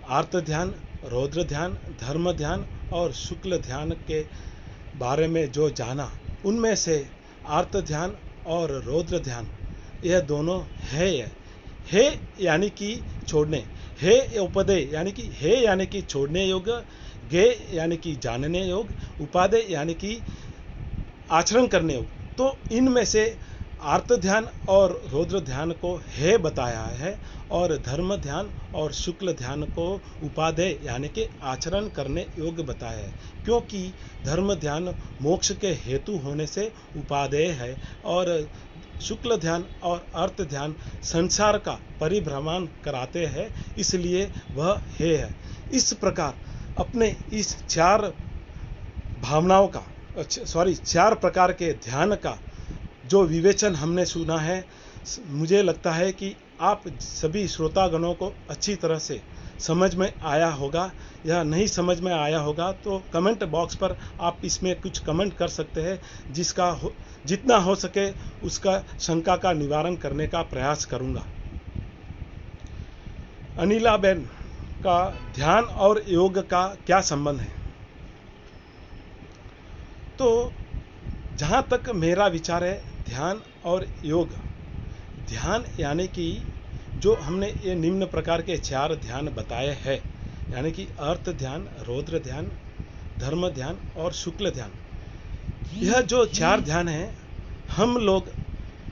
आर्त ध्यान, रौद्र ध्यान, धर्म ध्यान और शुक्ल ध्यान के बारे में जो जाना, उनमें से आर्त ध्यान और रौद्र ध्यान यह दोनों है यानी कि छोड़ने, हे उपदेय यानी कि हे यानी कि छोड़ने योग, गे यानी कि जानने योग, उपादेय यानी कि आचरण करने योग। तो इनमें से आर्त ध्यान और रौद्र ध्यान को हे बताया है और धर्म ध्यान और शुक्ल ध्यान को उपादेय यानी कि आचरण करने योग्य बताया है, क्योंकि धर्म ध्यान मोक्ष के हेतु होने से उपादेय है और शुक्ल ध्यान और अर्थ ध्यान संसार का परिभ्रमण कराते हैं, इसलिए वह हे है। इस प्रकार अपने इस 4 भावनाओं का 4 प्रकार के ध्यान का जो विवेचन हमने सुना है, मुझे लगता है कि आप सभी श्रोतागणों को अच्छी तरह से समझ में आया होगा या नहीं समझ में आया होगा तो कमेंट बॉक्स पर आप इसमें कुछ कमेंट कर सकते हैं, जितना हो सके उसका शंका का निवारण करने का प्रयास करूंगा। अनिला बेन का ध्यान और योग का क्या संबंध है? तो जहाँ तक मेरा विचार है, ध्यान और योग, ध्यान यानी कि जो हमने ये निम्न प्रकार के 4 ध्यान बताए हैं, यानी कि अर्थ ध्यान, रौद्र ध्यान, धर्म ध्यान और शुक्ल ध्यान। यह जो 4 ध्यान हैं, हम लोग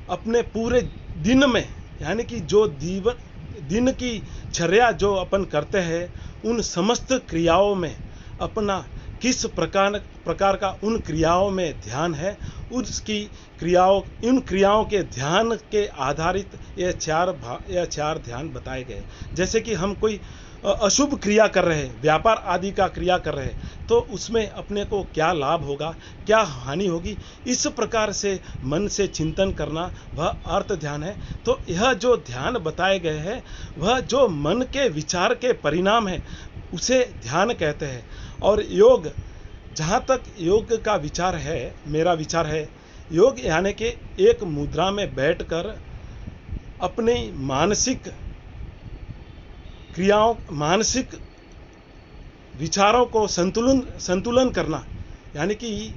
अपने पूरे दिन में, यानी कि जो दिन की चर्या जो अपन करते हैं, उन समस्त क्रियाओं में अपना किस प्रकार का उन क्रियाओं में ध्यान है, इन क्रियाओं के ध्यान के आधारित ये 4 ध्यान बताए गए। जैसे कि हम कोई अशुभ क्रिया कर रहे हैं, व्यापार आदि का क्रिया कर रहे हैं, तो उसमें अपने को क्या लाभ होगा, क्या हानि होगी, इस प्रकार से मन से चिंतन करना वह अर्थ ध्यान है। तो यह जो ध्यान बताए गए हैं, वह जो मन के विचार के परिणाम है, उसे ध्यान कहते हैं। और योग, जहाँ तक योग का विचार है, मेरा विचार है, योग यानी कि एक मुद्रा में बैठकर अपने मानसिक क्रियाओं, मानसिक विचारों को संतुलन करना। यानी कि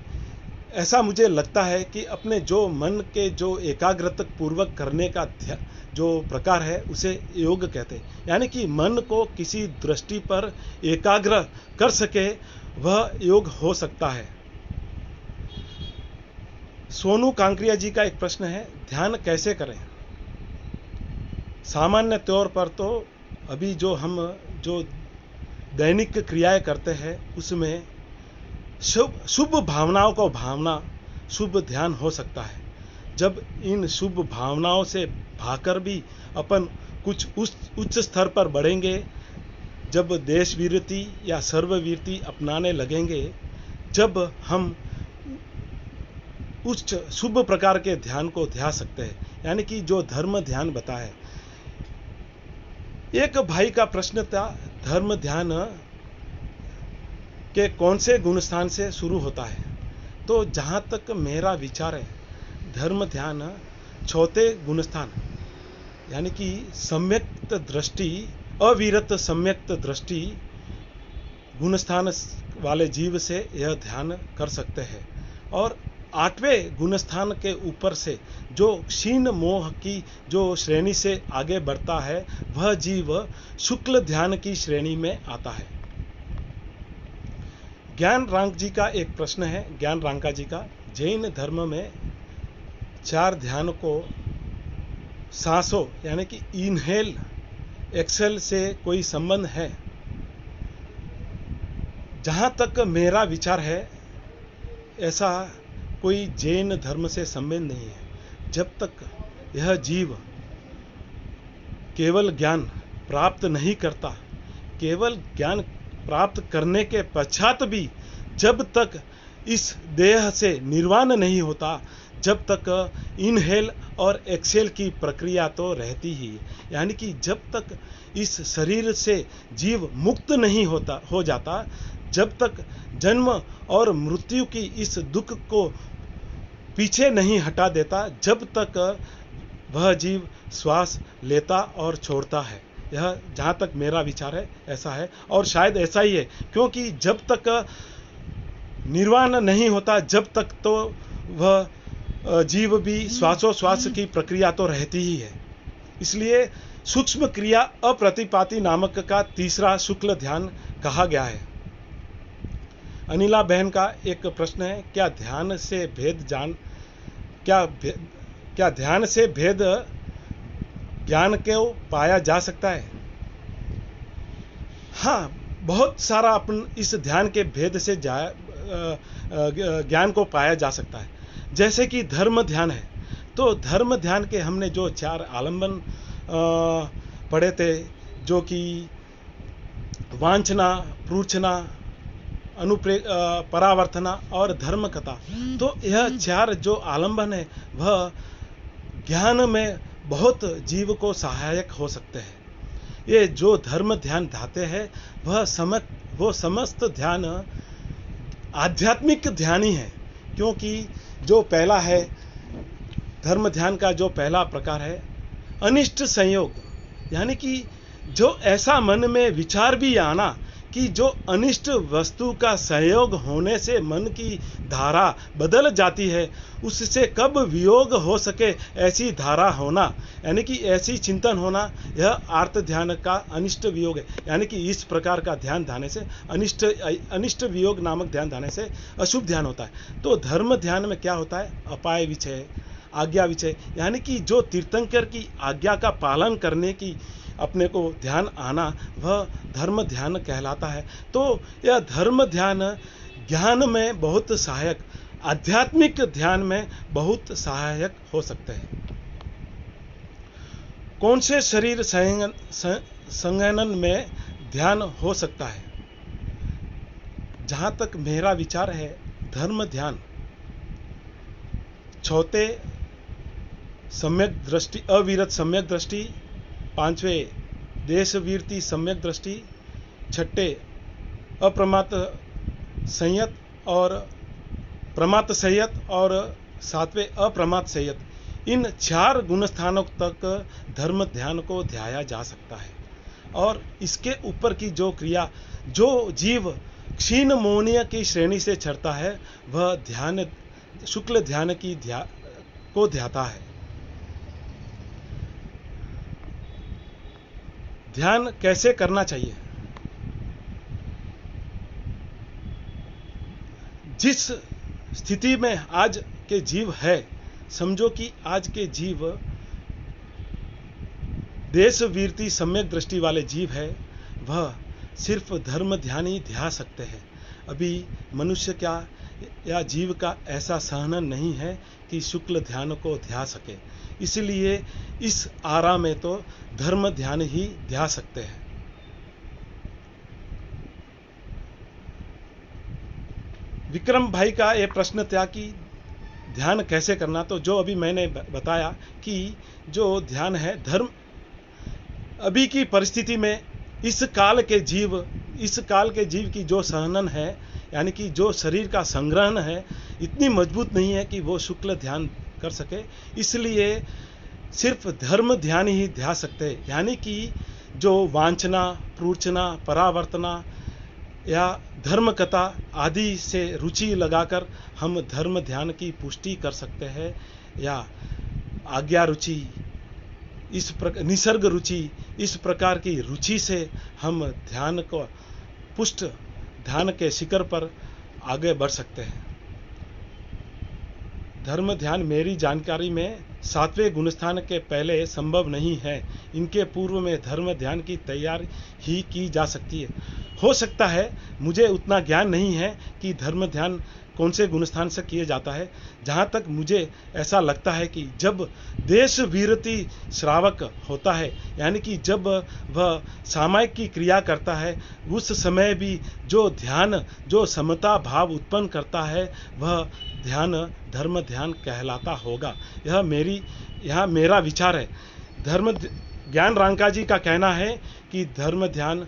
ऐसा मुझे लगता है कि अपने जो मन के जो एकाग्रता पूर्वक करने का जो प्रकार है, उसे योग कहते हैं। यानी कि मन को किसी दृष्टि पर एकाग्र कर सके, वह योग हो सकता है। सोनू कांकरिया जी का एक प्रश्न है, ध्यान कैसे करें? सामान्य तौर पर तो अभी जो हम दैनिक क्रियाएं करते हैं, उसमें शुभ भावनाओं को भावना शुभ ध्यान हो सकता है। जब इन शुभ भावनाओं से भाकर भी अपन कुछ उच्च स्तर पर बढ़ेंगे, जब देशवीरति या सर्ववीरति अपनाने लगेंगे, जब हम उच्च शुभ प्रकार के ध्यान को ध्या सकते हैं, यानी कि जो धर्म ध्यान बताए। एक भाई का प्रश्न था, धर्म ध्यान के कौन से गुणस्थान से शुरू होता है? तो जहाँ तक मेरा विचार है, धर्म ध्यान 4 गुणस्थान, यानी कि सम्यक्त दृष्टि, अविरत सम्यक्त दृष्टि गुणस्थान वाले जीव से यह ध्यान कर सकते हैं। और 8वें गुणस्थान के ऊपर से जो क्षीण मोह की जो श्रेणी से आगे बढ़ता है, वह जीव शुक्ल ध्यान की श्रेणी में आता है। ज्ञान रांक जी का एक प्रश्न है, ज्ञान रांका जी का, जैन धर्म में 4 ध्यान को सांसों यानी कि इनहेल एक्सेल से कोई संबंध है? जहां तक मेरा विचार है, ऐसा कोई जैन धर्म से संबंध नहीं है। जब तक यह जीव केवल ज्ञान प्राप्त नहीं करता, केवल ज्ञान प्राप्त करने के पश्चात भी जब तक इस देह से निर्वाण नहीं होता, जब तक इनहेल और एक्सेल की प्रक्रिया तो रहती ही। यानी कि जब तक इस शरीर से जीव मुक्त नहीं हो जाता, जब तक जन्म और मृत्यु की इस दुख को पीछे नहीं हटा देता, जब तक वह जीव श्वास लेता और छोड़ता है। यह जहाँ तक मेरा विचार है ऐसा है, और शायद ऐसा ही है, क्योंकि जब तक निर्वाण नहीं होता, जब तक तो वह जीव भी श्वासोश्वास की प्रक्रिया तो रहती ही है। इसलिए सूक्ष्म क्रिया अप्रतिपाती नामक का 3रा शुक्ल ध्यान कहा गया है। अनिला बहन का एक प्रश्न है, क्या ध्यान से भेद ज्ञान को पाया जा सकता है? हाँ, बहुत सारा अपन इस ध्यान के भेद से ज्ञान को पाया जा सकता है। जैसे कि धर्म ध्यान है, तो धर्म ध्यान के हमने जो 4 आलंबन पढ़े थे, जो कि वांछना, प्रूछना, परावर्तना और धर्म कथा, तो यह 4 जो आलंबन है, वह ज्ञान में बहुत जीव को सहायक हो सकते हैं। ये जो धर्म ध्यान धाते हैं वो समस्त ध्यान आध्यात्मिक ध्यान ही है। क्योंकि जो पहला है धर्म ध्यान का जो पहला प्रकार है अनिष्ट संयोग, यानी कि जो ऐसा मन में विचार भी आना कि जो अनिष्ट वस्तु का संयोग होने से मन की धारा बदल जाती है, उससे कब वियोग हो सके ऐसी धारा होना, यानी कि ऐसी चिंतन होना, यह आर्त ध्यान का अनिष्ट वियोग है। यानी कि इस प्रकार का ध्यान धाने से अनिष्ट वियोग नामक ध्यान धाने से अशुभ ध्यान होता है। तो धर्म ध्यान में क्या होता है? अपाय विचय, आज्ञा विचय, यानी कि जो तीर्थंकर की आज्ञा का पालन करने की अपने को ध्यान आना, वह धर्म ध्यान कहलाता है। तो यह धर्म ध्यान ज्ञान में बहुत सहायक, आध्यात्मिक ध्यान में बहुत सहायक हो सकते हैं। कौन से शरीर संगयन में ध्यान हो सकता है? जहां तक मेरा विचार है, धर्म ध्यान चौथे सम्यक दृष्टि, अविरत सम्यक दृष्टि, पांचवें देशवीरती सम्यक दृष्टि, छठे अप्रमात संयत और प्रमात संयत, और सातवें अप्रमात संयत, इन 4 गुणस्थानों तक धर्म ध्यान को ध्याया जा सकता है। और इसके ऊपर की जो क्रिया, जो जीव क्षीण मोहनीय की श्रेणी से चढ़ता है, वह ध्यान शुक्ल ध्यान को ध्याता है। ध्यान कैसे करना चाहिए? जिस स्थिति में आज के जीव है, समझो कि आज के जीव देशवीरती सम्यक दृष्टि वाले जीव है, वह सिर्फ धर्म ध्यान ही ध्या सकते हैं। अभी मनुष्य क्या या जीव का ऐसा सहन नहीं है कि शुक्ल ध्यान को ध्या सके, इसलिए इस आरा में तो धर्म ध्यान ही ध्या सकते हैं। विक्रम भाई का यह प्रश्न था कि ध्यान कैसे करना, तो जो अभी मैंने बताया कि जो ध्यान है धर्म, अभी की परिस्थिति में इस काल के जीव की जो सहनन है, यानी कि जो शरीर का संग्रहण है, इतनी मजबूत नहीं है कि वो शुक्ल ध्यान कर सके, इसलिए सिर्फ धर्म ध्यान ही ध्या सकते हैं। यानी कि जो वांछना, प्रूर्चना, परावर्तना या धर्म कथा आदि से रुचि लगाकर हम धर्म ध्यान की पुष्टि कर सकते हैं, या आज्ञा रुचि, निसर्ग रुचि, इस प्रकार की रुचि से हम ध्यान को पुष्ट ध्यान के शिखर पर आगे बढ़ सकते हैं। धर्म ध्यान मेरी जानकारी में 7वें गुणस्थान के पहले संभव नहीं है। इनके पूर्व में धर्म ध्यान की तैयारी ही की जा सकती है। हो सकता है, मुझे उतना ज्ञान नहीं है कि धर्म ध्यान कौन से गुणस्थान से किए जाता है। जहाँ तक मुझे ऐसा लगता है कि जब देश वीरती श्रावक होता है, यानी कि जब वह सामायिक की क्रिया करता है, उस समय भी जो ध्यान, जो समता भाव उत्पन्न करता है, वह ध्यान धर्म ध्यान कहलाता होगा। यह मेरा विचार है। ज्ञान रांका जी का कहना है कि धर्म ध्यान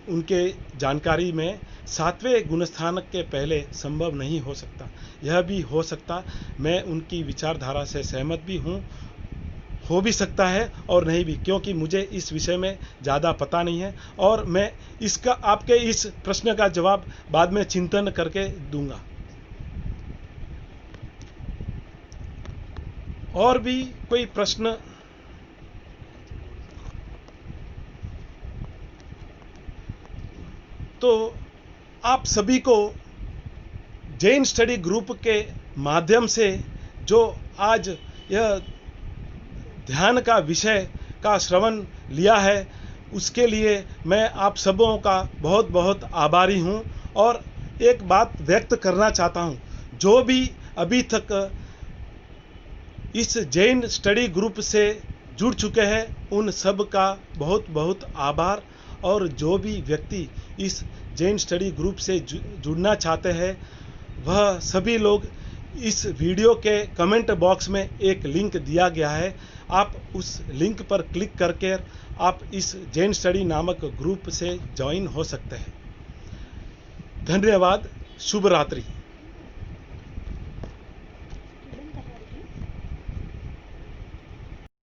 उनके जानकारी में 7वें गुणस्थान के पहले संभव नहीं हो सकता। यह भी हो सकता, मैं उनकी विचारधारा से सहमत भी हूँ, हो भी सकता है और नहीं भी, क्योंकि मुझे इस विषय में ज़्यादा पता नहीं है और मैं इसका आपके इस प्रश्न का जवाब बाद में चिंतन करके दूंगा। और भी कोई प्रश्न? तो आप सभी को जैन स्टडी ग्रुप के माध्यम से जो आज यह ध्यान का विषय का श्रवण लिया है, उसके लिए मैं आप सबों का बहुत बहुत आभारी हूं। और एक बात व्यक्त करना चाहता हूं, जो भी अभी तक इस जैन स्टडी ग्रुप से जुड़ चुके हैं, उन सब का बहुत बहुत आभार। और जो भी व्यक्ति इस जैन स्टडी ग्रुप से जुड़ना चाहते हैं, वह सभी लोग इस वीडियो के कमेंट बॉक्स में एक लिंक दिया गया है। आप उस लिंक पर क्लिक करके आप इस जैन स्टडी नामक ग्रुप से ज्वाइन हो सकते हैं। धन्यवाद। शुभ रात्रि।